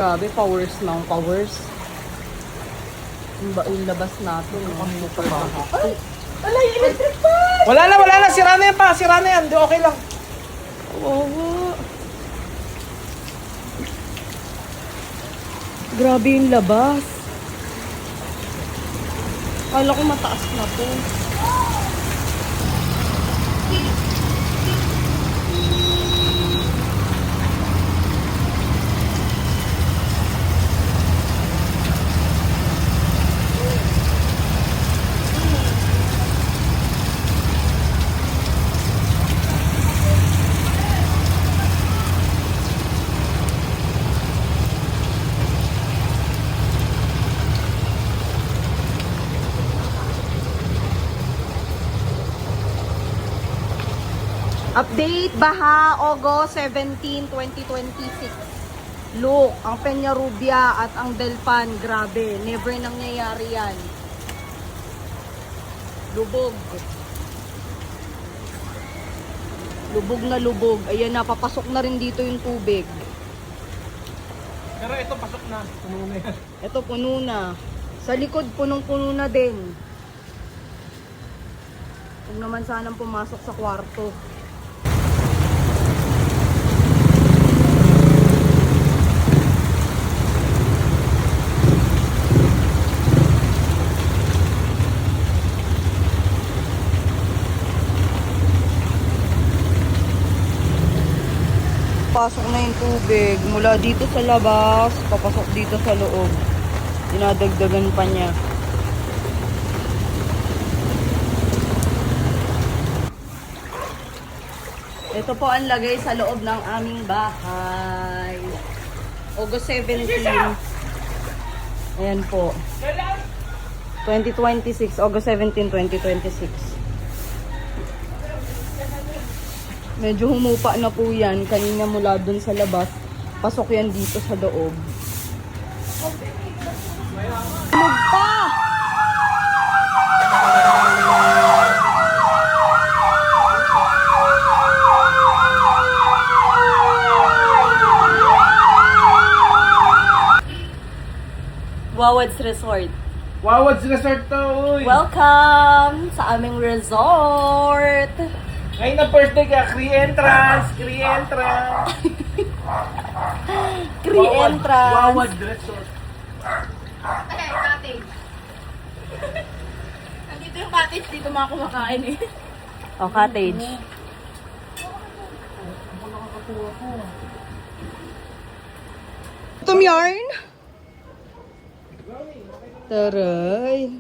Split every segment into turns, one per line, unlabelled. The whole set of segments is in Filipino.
Grabe, powers ng powers. Yung labas natin.
Ay! Alay, electric pa! Wala na. Sira na yan pa. Sira na yan. Di okay lang.
Oo. Grabe yung labas. Kala ko mataas na to. Update, Baha, August 17, 2026. Look, ang Peñarubia at ang Delpan, grabe. Never nangyayari yan. Lubog. Lubog na lubog. Ayan na, papasok na rin dito yung tubig.
Pero ito pasok na. Puno na yan.
Ito, puno na. Sa likod, punong-puno na din. Huwag naman sanang pumasok sa kwarto. Pasok na yung tubig mula dito sa labas, papasok dito sa loob. Dinadagdagan pa niya. Ito po ang lagay sa loob ng aming bahay. August 17. Ayan po. 2026, August 17, 2026. Medyo humupa na po yan. Kanina mula dun sa labas. Pasok yan dito sa loob. Lumog pa! Wawad's Resort.
Wawad's Resort to, uy!
Welcome sa aming resort!
Ngayon na first day ka, free entrance! Free entrance!
Free entrance!
Wawad Resort.
Ay, cottage. Nandito yung cottage, dito mga kumakain eh.
Oh, cottage. Tom yarn? Taray.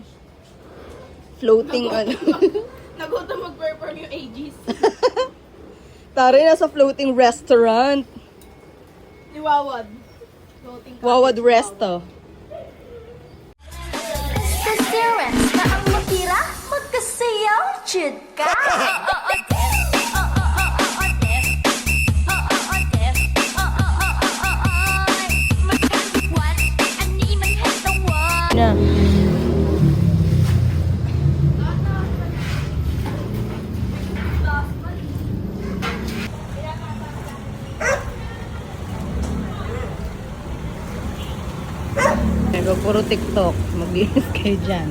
Floating ano.
Nagutom mag-perform yung AGs.
Taray, nasa floating restaurant.
Ni Wawad. Floating
Wawad Resto.
Restaurants na ang matira, magkasayaw, chid ka.
Na. Puro TikTok. Mag-iis kayo dyan.